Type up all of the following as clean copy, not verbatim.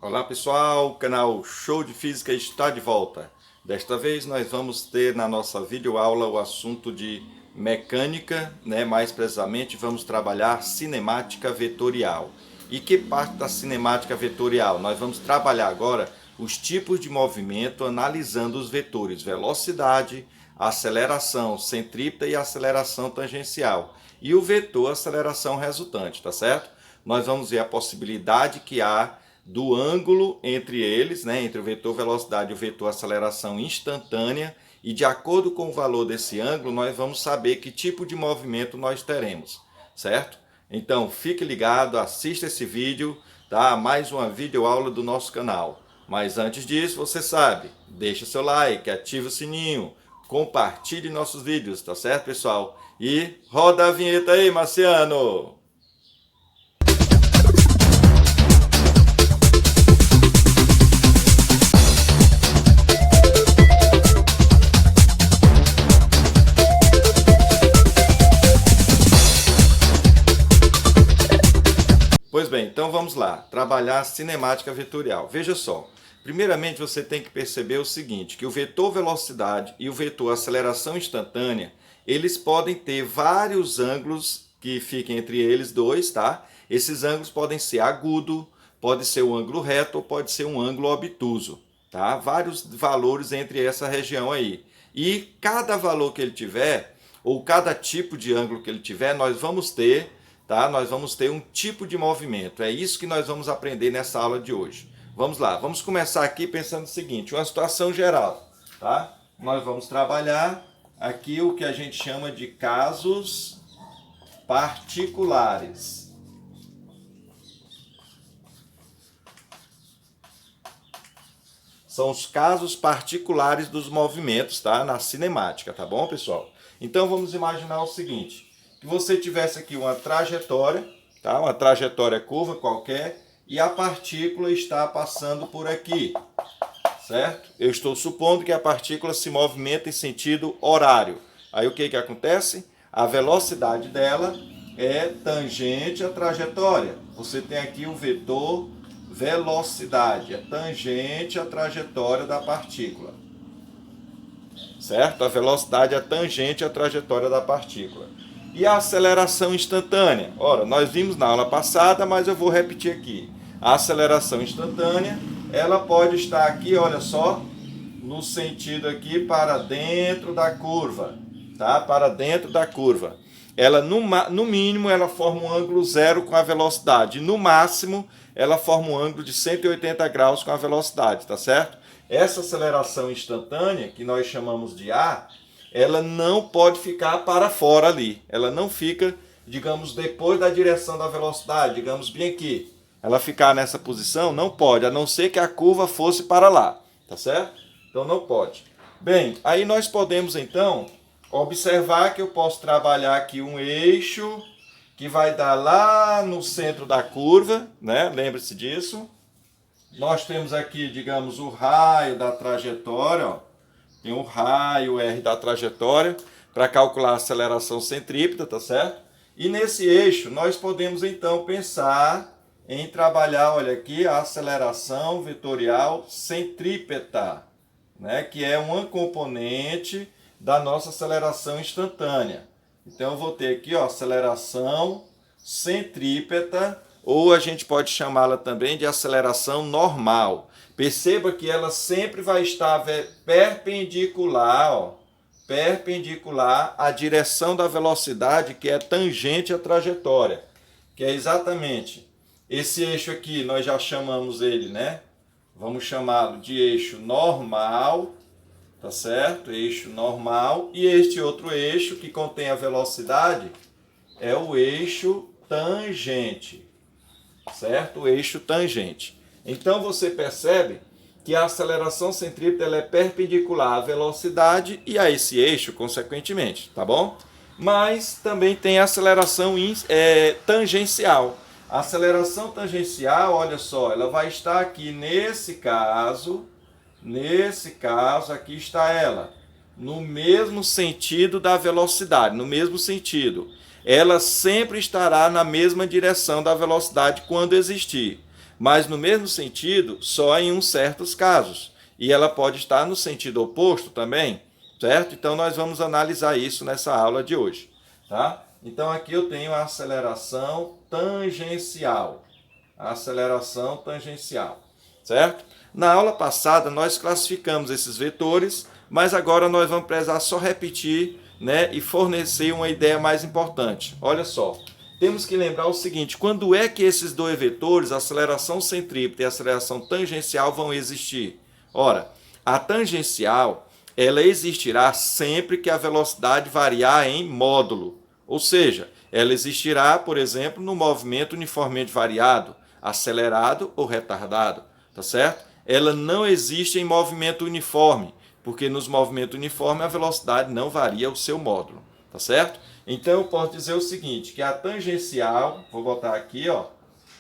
Olá pessoal, o canal Show de Física está de volta. Desta vez nós vamos ter na nossa videoaula o assunto de mecânica, mais precisamente vamos trabalhar cinemática vetorial. E que parte da cinemática vetorial? Nós vamos trabalhar agora os tipos de movimento analisando os vetores velocidade, aceleração centrípeta e aceleração tangencial. E o vetor aceleração resultante, tá certo? Nós vamos ver a possibilidade que há do ângulo entre eles, entre o vetor velocidade e o vetor aceleração instantânea, e de acordo com o valor desse ângulo, nós vamos saber que tipo de movimento nós teremos, certo? Então, fique ligado, assista esse vídeo, tá? Mais uma videoaula do nosso canal. Mas antes disso, você sabe, deixa seu like, ative o sininho, compartilhe nossos vídeos, tá certo, pessoal? E roda a vinheta aí, Marciano! Pois bem, então vamos lá, trabalhar a cinemática vetorial. Veja só, primeiramente você tem que perceber o seguinte, que o vetor velocidade e o vetor aceleração instantânea, eles podem ter vários ângulos que fiquem entre eles dois, tá? Esses ângulos podem ser agudo, pode ser um ângulo reto ou pode ser um ângulo obtuso, tá? Vários valores entre essa região aí. E cada valor que ele tiver, ou cada tipo de ângulo que ele tiver, nós vamos ter um tipo de movimento. É isso que nós vamos aprender nessa aula de hoje. Vamos lá, vamos começar aqui pensando o seguinte, uma situação geral, tá? Nós vamos trabalhar aqui o que a gente chama de casos particulares. São os casos particulares dos movimentos, tá? Na cinemática, tá bom, pessoal? Então vamos imaginar o seguinte, que você tivesse aqui uma trajetória, tá? Uma trajetória curva qualquer, e a partícula está passando por aqui, certo? Eu estou supondo que a partícula se movimenta em sentido horário. Aí o que acontece? A velocidade dela é tangente à trajetória. Você tem aqui o vetor velocidade, é tangente à trajetória da partícula, certo? A velocidade é tangente à trajetória da partícula. E a aceleração instantânea? Ora, nós vimos na aula passada, mas eu vou repetir aqui. A aceleração instantânea, ela pode estar aqui, olha só, no sentido aqui para dentro da curva, tá? Para dentro da curva. Ela, no mínimo, ela forma um ângulo zero com a velocidade. No máximo, ela forma um ângulo de 180 graus com a velocidade, tá certo? Essa aceleração instantânea, que nós chamamos de A, ela não pode ficar para fora ali. Ela não fica, digamos, depois da direção da velocidade, digamos bem aqui. Ela ficar nessa posição não pode, a não ser que a curva fosse para lá, tá certo? Então não pode. Bem, aí nós podemos então observar que eu posso trabalhar aqui um eixo que vai dar lá no centro da curva, né? Lembre-se disso. Nós temos aqui, digamos, o raio da trajetória, ó. Tem o raio R da trajetória para calcular a aceleração centrípeta, tá certo? E nesse eixo nós podemos então pensar em trabalhar, olha aqui, a aceleração vetorial centrípeta, né? Que é uma componente da nossa aceleração instantânea. Então eu vou ter aqui, ó, aceleração centrípeta, ou a gente pode chamá-la também de aceleração normal. Perceba que ela sempre vai estar perpendicular, ó, perpendicular à direção da velocidade que é tangente à trajetória, que é exatamente esse eixo aqui, nós já chamamos ele, né? Vamos chamá-lo de eixo normal, tá certo? Eixo normal. E este outro eixo que contém a velocidade é o eixo tangente, certo? O eixo tangente. Então você percebe que a aceleração centrípeta ela é perpendicular à velocidade e a esse eixo, consequentemente, tá bom? Mas também tem a aceleração tangencial. A aceleração tangencial, olha só, ela vai estar aqui nesse caso, aqui está ela, no mesmo sentido da velocidade, no mesmo sentido. Ela sempre estará na mesma direção da velocidade quando existir. mas no mesmo sentido só em uns certos casos. E ela pode estar no sentido oposto também, certo? Então nós vamos analisar isso nessa aula de hoje, tá? Então aqui eu tenho a aceleração tangencial. A aceleração tangencial, certo? Na aula passada nós classificamos esses vetores, mas agora nós vamos precisar só repetir, né, e fornecer uma ideia mais importante. Olha só, temos que lembrar o seguinte: quando é que esses dois vetores, a aceleração centrípeta e a aceleração tangencial, vão existir? Ora, a tangencial, ela existirá sempre que a velocidade variar em módulo, ou seja, ela existirá, por exemplo, no movimento uniformemente variado, acelerado ou retardado, tá certo? Ela não existe em movimento uniforme, porque nos movimentos uniformes a velocidade não varia o seu módulo, tá certo? Então eu posso dizer o seguinte, que a tangencial, vou botar aqui, ó,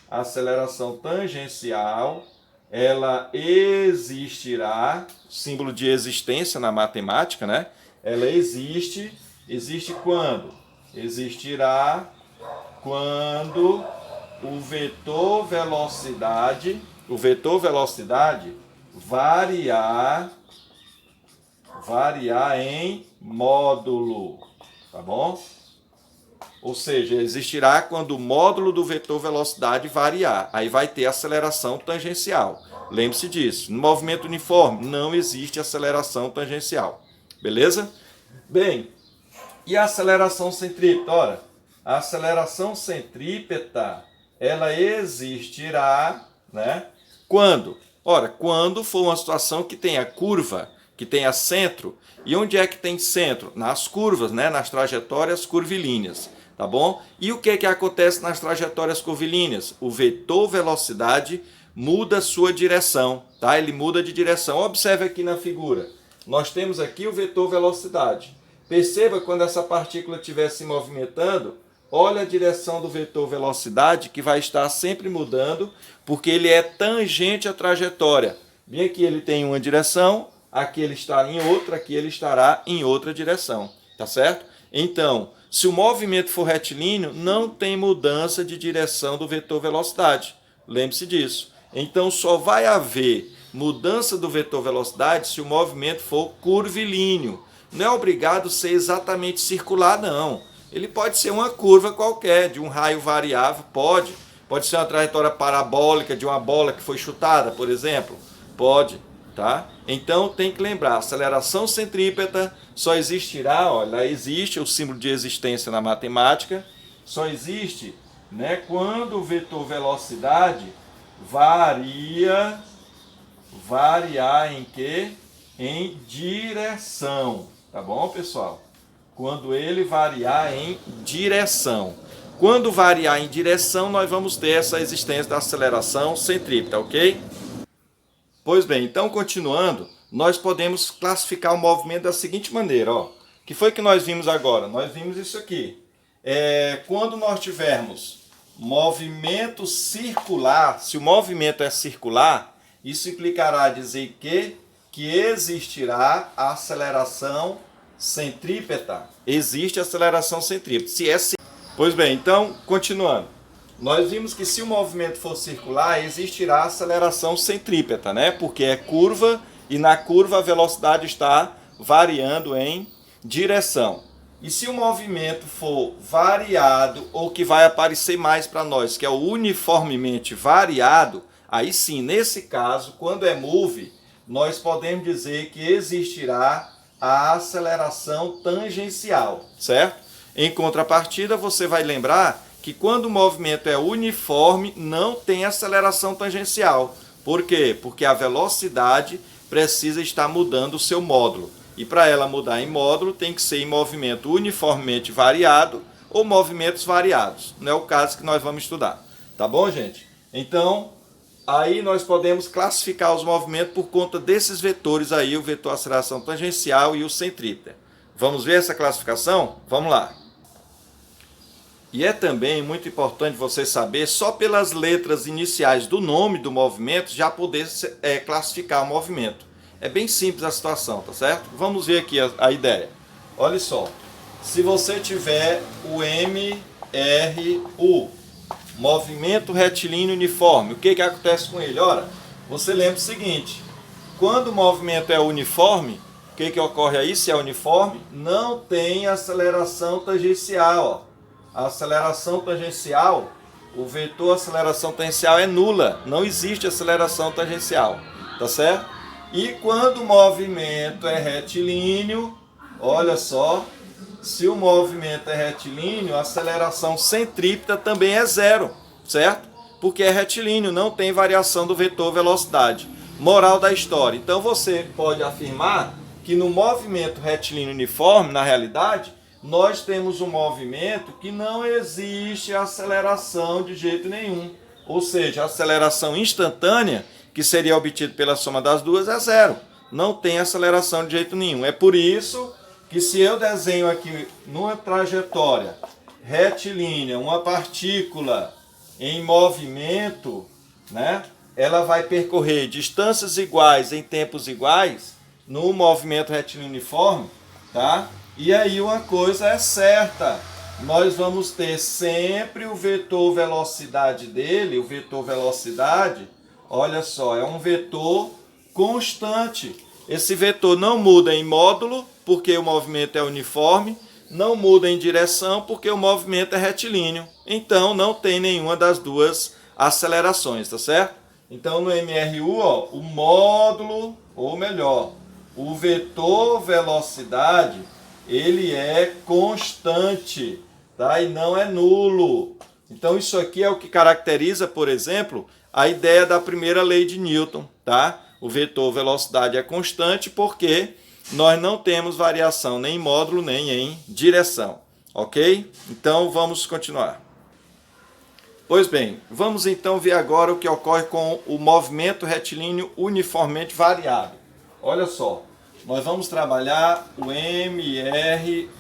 a aceleração tangencial, ela existirá, símbolo de existência na matemática, né? Ela existe quando? Existirá quando o vetor velocidade variar em módulo, tá bom? Ou seja, existirá quando o módulo do vetor velocidade variar. Aí vai ter aceleração tangencial. Lembre-se disso. No movimento uniforme não existe aceleração tangencial. Beleza? Bem, e a aceleração centrípeta? Ora, a aceleração centrípeta, ela existirá, né? Quando? Ora, quando for uma situação que tenha curva, que tenha centro. E onde é que tem centro? Nas curvas, né? Nas trajetórias curvilíneas, tá bom? E o que acontece nas trajetórias curvilíneas? O vetor velocidade muda sua direção, tá? Ele muda de direção. Observe aqui na figura. Nós temos aqui o vetor velocidade. Perceba quando essa partícula estiver se movimentando, olha a direção do vetor velocidade, que vai estar sempre mudando, porque ele é tangente à trajetória. Bem aqui ele tem uma direção, aqui ele está em outra, aqui ele estará em outra direção, tá certo? Então, se o movimento for retilíneo, não tem mudança de direção do vetor velocidade. Lembre-se disso. Então, só vai haver mudança do vetor velocidade se o movimento for curvilíneo. Não é obrigado a ser exatamente circular, não. Ele pode ser uma curva qualquer, de um raio variável, pode. Pode ser uma trajetória parabólica de uma bola que foi chutada, por exemplo. Pode, tá? Então tem que lembrar, a aceleração centrípeta só existirá, olha, existe o símbolo de existência na matemática, só existe, né, quando o vetor velocidade variar em quê? Em direção, tá bom, pessoal? Quando ele variar em direção. Quando variar em direção, nós vamos ter essa existência da aceleração centrípeta, ok? Pois bem, então continuando, nós podemos classificar o movimento da seguinte maneira, ó. Que foi que nós vimos agora? Nós vimos isso aqui. Quando nós tivermos movimento circular, se o movimento é circular, isso implicará dizer que existirá a aceleração centrípeta. Existe aceleração centrípeta. Pois bem, então, continuando. Nós vimos que se o movimento for circular, existirá aceleração centrípeta, né? Porque é curva e na curva a velocidade está variando em direção. E se o movimento for variado, ou que vai aparecer mais para nós, que é o uniformemente variado, aí sim, nesse caso, quando é move, nós podemos dizer que existirá a aceleração tangencial, certo? Em contrapartida, você vai lembrar que quando o movimento é uniforme, não tem aceleração tangencial. Por quê? Porque a velocidade precisa estar mudando o seu módulo. E para ela mudar em módulo, tem que ser em movimento uniformemente variado ou movimentos variados. Não é o caso que nós vamos estudar. Tá bom, gente? Então, aí nós podemos classificar os movimentos por conta desses vetores aí, o vetor aceleração tangencial e o centrípeta. Vamos ver essa classificação? Vamos lá. E é também muito importante você saber, só pelas letras iniciais do nome do movimento, já poder classificar o movimento. É bem simples a situação, tá certo? Vamos ver aqui a ideia. Olha só, se você tiver o MRU, movimento retilíneo uniforme. O que acontece com ele? Ora, você lembra o seguinte, quando o movimento é uniforme, o que ocorre aí? Se é uniforme, não tem aceleração tangencial. Ó. A aceleração tangencial, o vetor aceleração tangencial é nula, não existe aceleração tangencial, tá certo? E quando o movimento é retilíneo, olha só, se o movimento é retilíneo, a aceleração centrípeta também é zero, certo? Porque é retilíneo, não tem variação do vetor velocidade. Moral da história. Então você pode afirmar que no movimento retilíneo uniforme, na realidade, nós temos um movimento que não existe aceleração de jeito nenhum. Ou seja, a aceleração instantânea, que seria obtida pela soma das duas, é zero. Não tem aceleração de jeito nenhum. É por isso que se eu desenho aqui numa trajetória retilínea uma partícula em movimento, né, ela vai percorrer distâncias iguais em tempos iguais no movimento retilíneo uniforme, tá? E aí uma coisa é certa, nós vamos ter sempre o vetor velocidade dele, o vetor velocidade, olha só, é um vetor constante. Esse vetor não muda em módulo, porque o movimento é uniforme, não muda em direção, porque o movimento é retilíneo. Então não tem nenhuma das duas acelerações, tá certo? Então no MRU, ó, o módulo, ou melhor, o vetor velocidade, ele é constante, tá? E não é nulo. Então isso aqui é o que caracteriza, por exemplo, a ideia da primeira lei de Newton, tá? O vetor velocidade é constante porque nós não temos variação nem em módulo nem em direção, ok? Então vamos continuar. Pois bem, vamos então ver agora o que ocorre com o movimento retilíneo uniformemente variado. Olha só, nós vamos trabalhar o MRUV.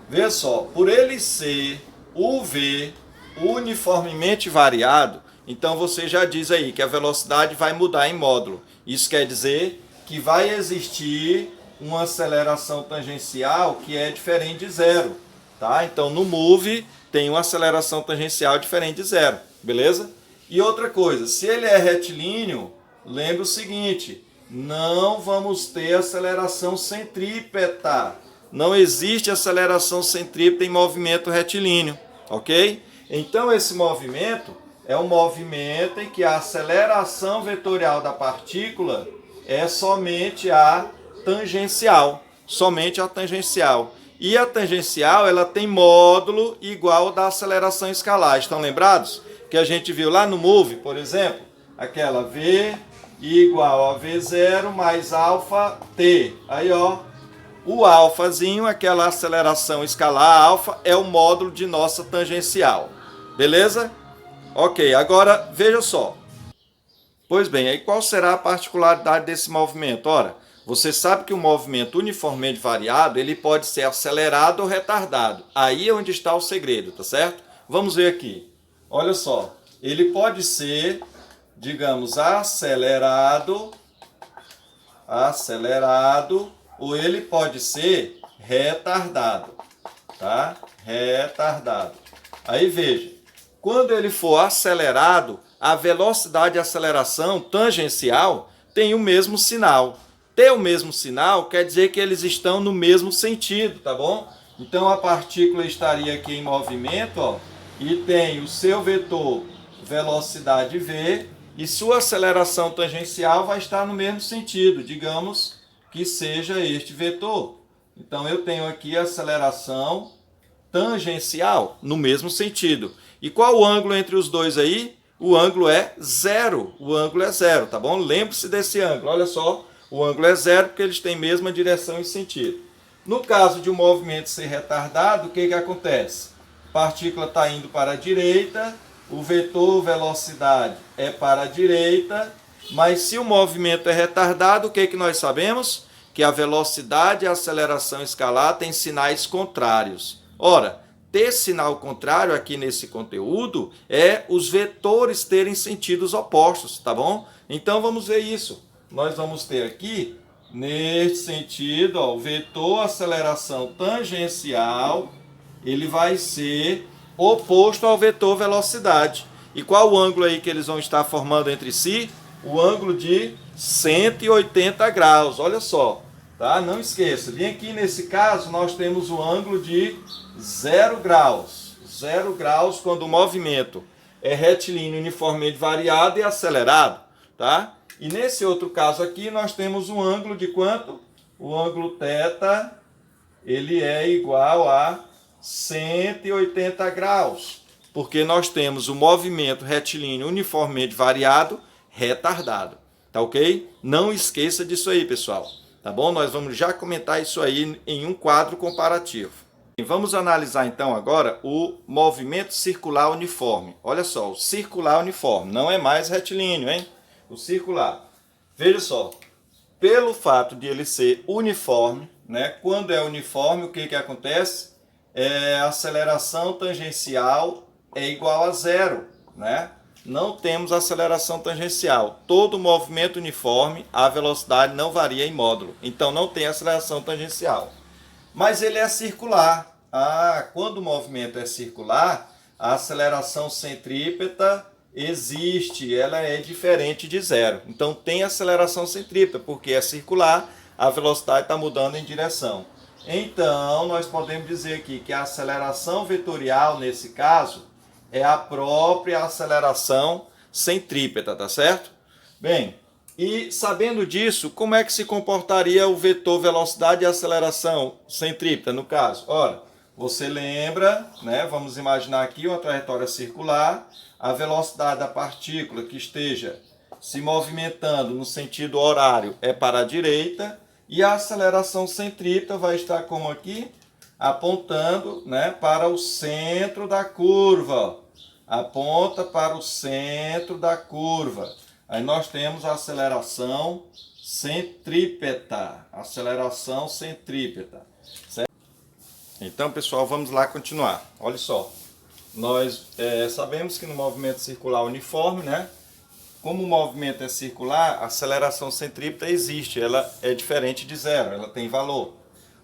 Veja só, por ele ser UV uniformemente variado, então você já diz aí que a velocidade vai mudar em módulo. Isso quer dizer que vai existir uma aceleração tangencial que é diferente de zero, tá? Então no MOVE tem uma aceleração tangencial diferente de zero, beleza? E outra coisa, se ele é retilíneo, lembre o seguinte, não vamos ter aceleração centrípeta. Não existe aceleração centrípeta em movimento retilíneo, ok? Então esse movimento é um movimento em que a aceleração vetorial da partícula é somente a tangencial, somente a tangencial. E a tangencial, ela tem módulo igual ao da aceleração escalar. Estão lembrados? Que a gente viu lá no MOVE, por exemplo, aquela V igual a V0 mais alfa T. Aí, ó, o alfazinho, aquela aceleração escalar alfa, é o módulo de nossa tangencial. Beleza? Ok, agora veja só. Pois bem, aí qual será a particularidade desse movimento? Ora, você sabe que o movimento uniformemente variado, ele pode ser acelerado ou retardado. Aí é onde está o segredo, tá certo? Vamos ver aqui. Olha só, ele pode ser, digamos, acelerado, ou ele pode ser retardado, tá? Retardado. Aí veja, quando ele for acelerado, a velocidade de aceleração tangencial tem o mesmo sinal. Ter o mesmo sinal quer dizer que eles estão no mesmo sentido, tá bom? Então a partícula estaria aqui em movimento, ó, e tem o seu vetor velocidade v, e sua aceleração tangencial vai estar no mesmo sentido, digamos que seja este vetor. Então eu tenho aqui a aceleração tangencial no mesmo sentido. E qual o ângulo entre os dois aí? O ângulo é zero. O ângulo é zero, tá bom? Lembre-se desse ângulo. Olha só, o ângulo é zero porque eles têm mesma direção e sentido. No caso de um movimento ser retardado, o que acontece? A partícula está indo para a direita, o vetor velocidade é para a direita, mas se o movimento é retardado, o que nós sabemos? Que a velocidade e a aceleração escalar têm sinais contrários. Ora, ter sinal contrário aqui nesse conteúdo é os vetores terem sentidos opostos, tá bom? Então vamos ver isso. Nós vamos ter aqui, nesse sentido, ó, o vetor aceleração tangencial, ele vai ser oposto ao vetor velocidade. E qual o ângulo aí que eles vão estar formando entre si? O ângulo de 180 graus, olha só, tá? Não esqueça, bem aqui nesse caso nós temos o ângulo de 0 graus. 0 graus quando o movimento é retilíneo, uniformemente variado e acelerado, tá? E nesse outro caso aqui nós temos um ângulo de quanto? O ângulo θ, ele é igual a 180 graus, porque nós temos o movimento retilíneo uniformemente variado retardado, tá ok? Não esqueça disso aí, pessoal, tá bom? Nós vamos já comentar isso aí em um quadro comparativo. Vamos analisar então agora o movimento circular uniforme. Olha só, o circular uniforme, não é mais retilíneo, hein? O circular. Veja só, pelo fato de ele ser uniforme, né? Quando é uniforme, o que acontece? A aceleração tangencial é igual a zero, né? Não temos aceleração tangencial. Todo movimento uniforme, a velocidade não varia em módulo. Então não tem aceleração tangencial. Mas ele é circular. Quando o movimento é circular, a aceleração centrípeta existe, ela é diferente de zero. Então tem aceleração centrípeta, porque é circular, a velocidade está mudando em direção. Então nós podemos dizer aqui que a aceleração vetorial, nesse caso, é a própria aceleração centrípeta, tá certo? Bem, e sabendo disso, como é que se comportaria o vetor velocidade e aceleração centrípeta no caso? Ora, você lembra, né? Vamos imaginar aqui uma trajetória circular, a velocidade da partícula que esteja se movimentando no sentido horário é para a direita e a aceleração centrípeta vai estar como aqui, apontando, né, para o centro da curva. Aponta para o centro da curva. Aí nós temos a aceleração centrípeta. Aceleração centrípeta. Certo? Então, pessoal, vamos lá continuar. Olha só. Nós sabemos que no movimento circular uniforme, né? Como o movimento é circular, a aceleração centrípeta existe. Ela é diferente de zero, ela tem valor.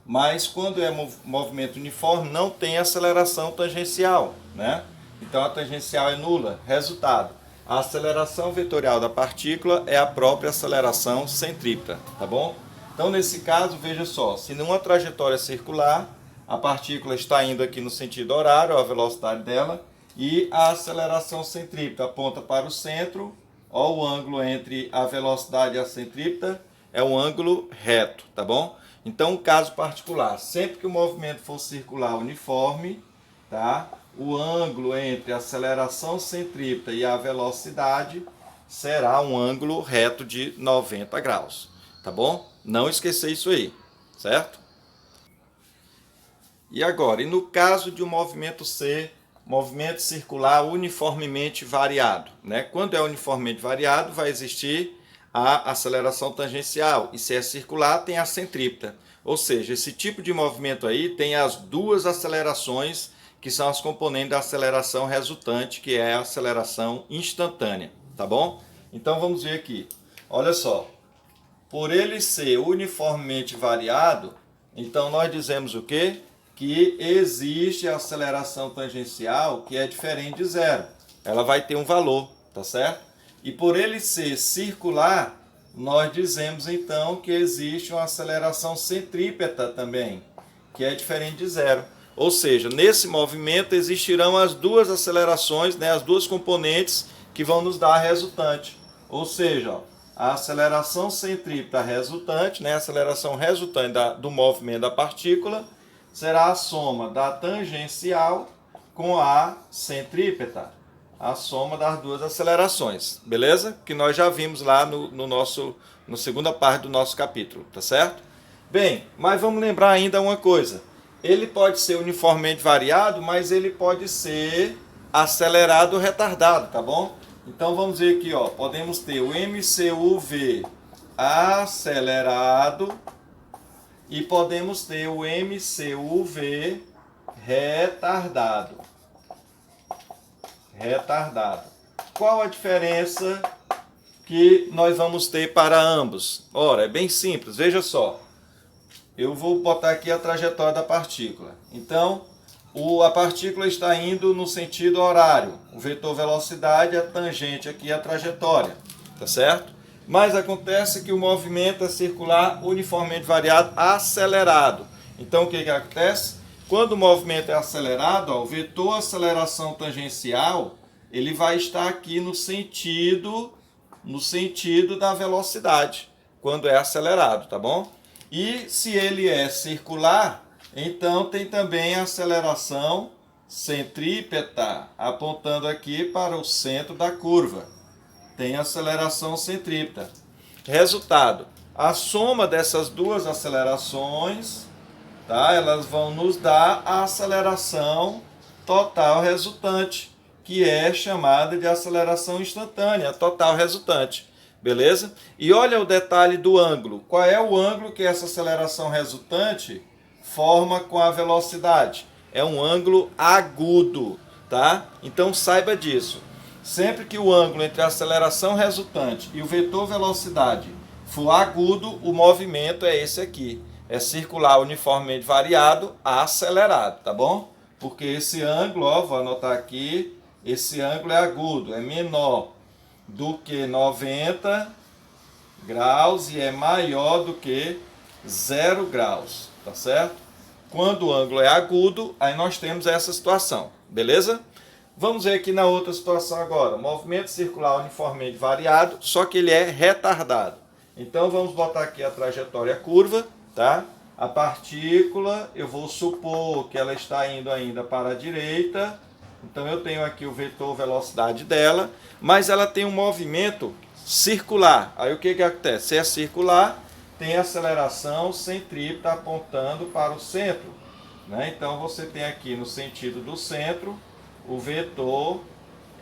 Mas quando é movimento uniforme, não tem aceleração tangencial, né? Então a tangencial é nula. Resultado, a aceleração vetorial da partícula é a própria aceleração centrípeta, tá bom? Então nesse caso, veja só, se numa trajetória circular, a partícula está indo aqui no sentido horário, a velocidade dela, e a aceleração centrípeta aponta para o centro, ó, o ângulo entre a velocidade e a centrípeta é um ângulo reto, tá bom? Então, caso particular, sempre que o movimento for circular uniforme, tá? O ângulo entre a aceleração centrípeta e a velocidade será um ângulo reto de 90 graus, tá bom? Não esquecer isso aí, certo? E agora, e no caso de um movimento ser movimento circular uniformemente variado, né? Quando é uniformemente variado, vai existir a aceleração tangencial, e se é circular, tem a centrípeta. Ou seja, esse tipo de movimento aí tem as duas acelerações que são as componentes da aceleração resultante, que é a aceleração instantânea, tá bom? Então vamos ver aqui. Olha só, por ele ser uniformemente variado, então nós dizemos o quê? Que existe a aceleração tangencial que é diferente de zero. Ela vai ter um valor, tá certo? E por ele ser circular, nós dizemos então que existe uma aceleração centrípeta também, que é diferente de zero. Ou seja, nesse movimento existirão as duas acelerações, né, as duas componentes que vão nos dar a resultante. Ou seja, ó, a aceleração centrípeta resultante, né, a aceleração resultante do movimento da partícula, será a soma da tangencial com a centrípeta. A soma das duas acelerações, beleza? Que nós já vimos lá na segunda parte do nosso capítulo, tá certo? Bem, mas vamos lembrar ainda uma coisa. Ele pode ser uniformemente variado, mas ele pode ser acelerado ou retardado, tá bom? Então vamos ver aqui, ó, podemos ter o MCUV acelerado e podemos ter o MCUV retardado. Qual a diferença que nós vamos ter para ambos? Ora, é bem simples, veja só. Eu vou botar aqui a trajetória da partícula. Então, a partícula está indo no sentido horário. O vetor velocidade é tangente aqui à trajetória, tá certo? Mas acontece que o movimento é circular uniformemente variado acelerado. Então o que acontece? Quando o movimento é acelerado, ó, o vetor aceleração tangencial, ele vai estar aqui no sentido da velocidade, quando é acelerado, tá bom? E se ele é circular, então tem também a aceleração centrípeta, apontando aqui para o centro da curva. Tem aceleração centrípeta. Resultado, a soma dessas duas acelerações, tá, elas vão nos dar a aceleração total resultante, que é chamada de aceleração instantânea, total resultante. Beleza? E olha o detalhe do ângulo. Qual é o ângulo que essa aceleração resultante forma com a velocidade? É um ângulo agudo, tá? Então saiba disso. Sempre que o ângulo entre a aceleração resultante e o vetor velocidade for agudo, o movimento é esse aqui. É circular uniformemente variado acelerado, tá bom? Porque esse ângulo, ó, vou anotar aqui, esse ângulo é agudo, é menor do que 90 graus e é maior do que 0 graus, tá certo? Quando o ângulo é agudo, aí nós temos essa situação, beleza? Vamos ver aqui na outra situação agora. Movimento circular uniformemente variado, só que ele é retardado. Então vamos botar aqui a trajetória curva, tá? A partícula, eu vou supor que ela está indo ainda para a direita. Então eu tenho aqui o vetor velocidade dela, mas ela tem um movimento circular. Aí o que acontece? Se é circular, tem aceleração centrípeta apontando para o centro, né? Então você tem aqui no sentido do centro o vetor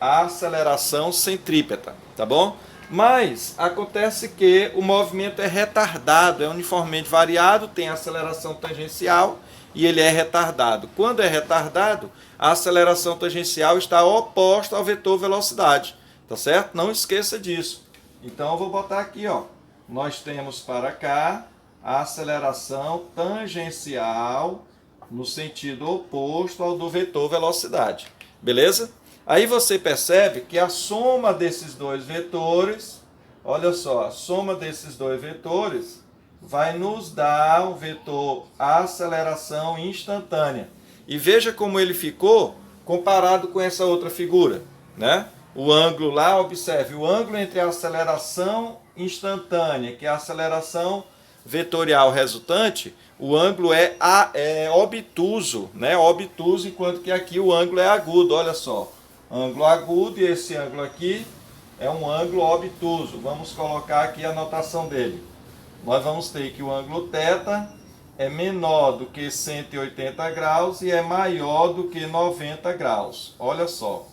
aceleração centrípeta, tá bom? Mas acontece que o movimento é retardado, é uniformemente variado, tem aceleração tangencial e ele é retardado. Quando é retardado, a aceleração tangencial está oposta ao vetor velocidade, tá certo? Não esqueça disso. Então eu vou botar aqui, ó. Nós temos para cá a aceleração tangencial no sentido oposto ao do vetor velocidade. Beleza? Aí você percebe que a soma desses dois vetores, olha só, a soma desses dois vetores vai nos dar o vetor aceleração instantânea. E veja como ele ficou comparado com essa outra figura, né? O ângulo lá, observe, o ângulo entre a aceleração instantânea, que é a aceleração vetorial resultante, o ângulo é obtuso, né? Obtuso, enquanto que aqui o ângulo é agudo, olha só. Ângulo agudo e esse ângulo aqui é um ângulo obtuso. Vamos colocar aqui a notação dele. Nós vamos ter que o ângulo θ é menor do que 180 graus e é maior do que 90 graus. Olha só,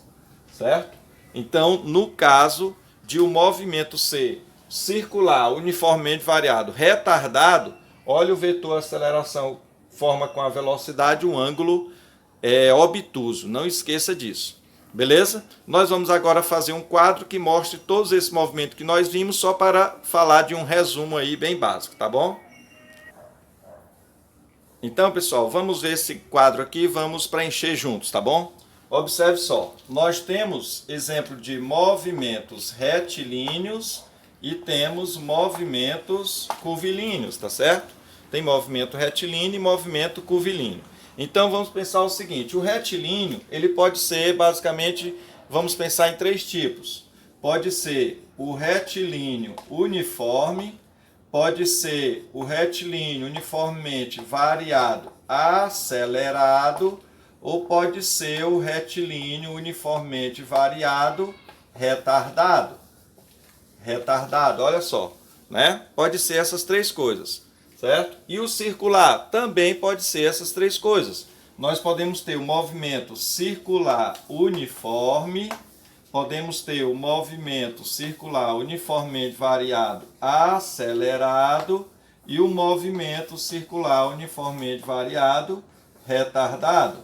certo? Então, no caso de o movimento ser circular, uniformemente variado, retardado, olha o vetor aceleração forma com a velocidade um ângulo obtuso. Não esqueça disso. Beleza? Nós vamos agora fazer um quadro que mostre todos esses movimentos que nós vimos, só para falar de um resumo aí bem básico, tá bom? Então, pessoal, vamos ver esse quadro aqui e vamos preencher juntos, tá bom? Observe só, nós temos exemplo de movimentos retilíneos e temos movimentos curvilíneos, tá certo? Tem movimento retilíneo e movimento curvilíneo. Então vamos pensar o seguinte, o retilíneo, ele pode ser basicamente, vamos pensar em três tipos. Pode ser o retilíneo uniforme, pode ser o retilíneo uniformemente variado acelerado, ou pode ser o retilíneo uniformemente variado retardado. Retardado, olha só, né? Pode ser essas três coisas, certo? E o circular também pode ser essas três coisas. Nós podemos ter o movimento circular uniforme, podemos ter o movimento circular uniformemente variado acelerado e o movimento circular uniformemente variado retardado,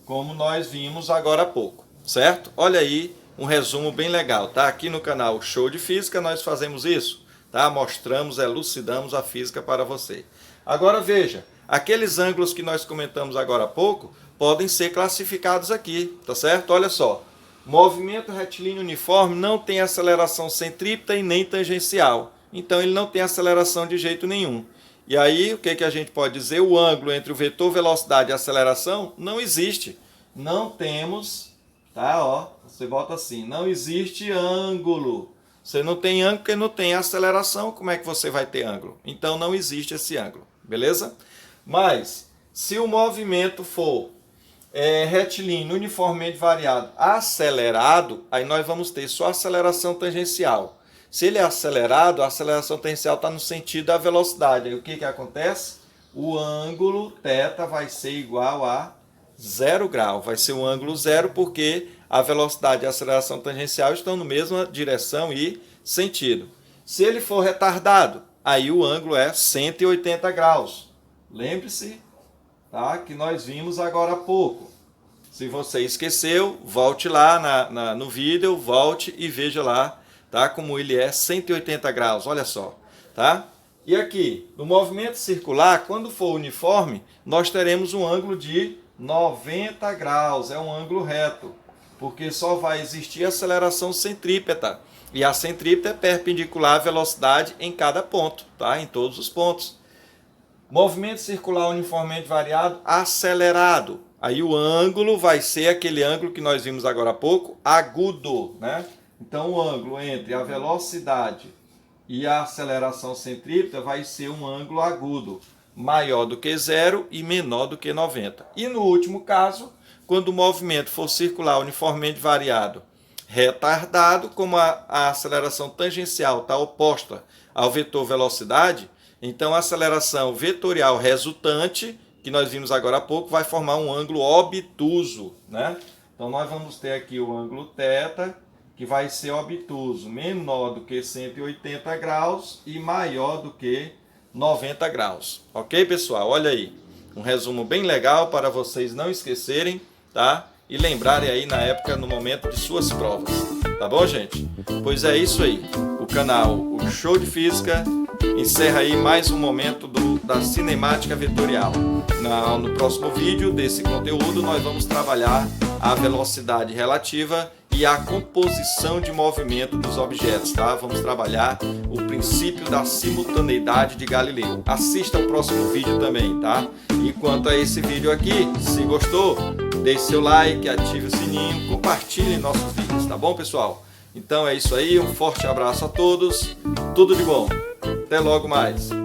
como nós vimos agora há pouco, certo? Olha aí um resumo bem legal, tá? Aqui no canal Show de Física nós fazemos isso, tá? Mostramos, elucidamos a física para você. Agora veja, aqueles ângulos que nós comentamos agora há pouco podem ser classificados aqui, tá certo? Olha só, movimento retilíneo uniforme não tem aceleração centrípeta e nem tangencial, então ele não tem aceleração de jeito nenhum. E aí, o que a gente pode dizer? O ângulo entre o vetor velocidade e aceleração não existe. Não temos, tá? Ó, você bota assim, não existe ângulo. Você não tem ângulo porque não tem aceleração, como é que você vai ter ângulo? Então não existe esse ângulo, beleza? Mas, se o movimento for retilíneo uniformemente variado acelerado, aí nós vamos ter só aceleração tangencial. Se ele é acelerado, a aceleração tangencial está no sentido da velocidade. Aí o que acontece? O ângulo θ vai ser igual a 0 grau. Vai ser um ângulo zero porque a velocidade e a aceleração tangencial estão na mesma direção e sentido. Se ele for retardado, aí o ângulo é 180 graus. Lembre-se, tá, que nós vimos agora há pouco. Se você esqueceu, volte lá no vídeo, volte e veja lá, tá, como ele é 180 graus, olha só, tá? E aqui, no movimento circular, quando for uniforme, nós teremos um ângulo de 90 graus, é um ângulo reto, porque só vai existir aceleração centrípeta, e a centrípeta é perpendicular à velocidade em cada ponto, tá? Em todos os pontos. Movimento circular uniformemente variado acelerado, aí o ângulo vai ser aquele ângulo que nós vimos agora há pouco, agudo, né? Então, o ângulo entre a velocidade e a aceleração centrípeta vai ser um ângulo agudo, maior do que 0 e menor do que 90. E no último caso, quando o movimento for circular uniformemente variado retardado, como a aceleração tangencial está oposta ao vetor velocidade, então a aceleração vetorial resultante, que nós vimos agora há pouco, vai formar um ângulo obtuso, né? Então, nós vamos ter aqui o ângulo θ, que vai ser obtuso, menor do que 180 graus e maior do que 90 graus. Ok, pessoal? Olha aí, um resumo bem legal para vocês não esquecerem, tá? E lembrarem aí na época, no momento de suas provas. Tá bom, gente? Pois é isso aí. O canal O Show de Física encerra aí mais um momento da cinemática vetorial. No próximo vídeo desse conteúdo, nós vamos trabalhar a velocidade relativa e a composição de movimento dos objetos, tá? Vamos trabalhar o princípio da simultaneidade de Galileu. Assista o próximo vídeo também, tá? E quanto a esse vídeo aqui, se gostou, deixe seu like, ative o sininho, compartilhe nossos vídeos, tá bom, pessoal? Então é isso aí, um forte abraço a todos, tudo de bom, até logo mais!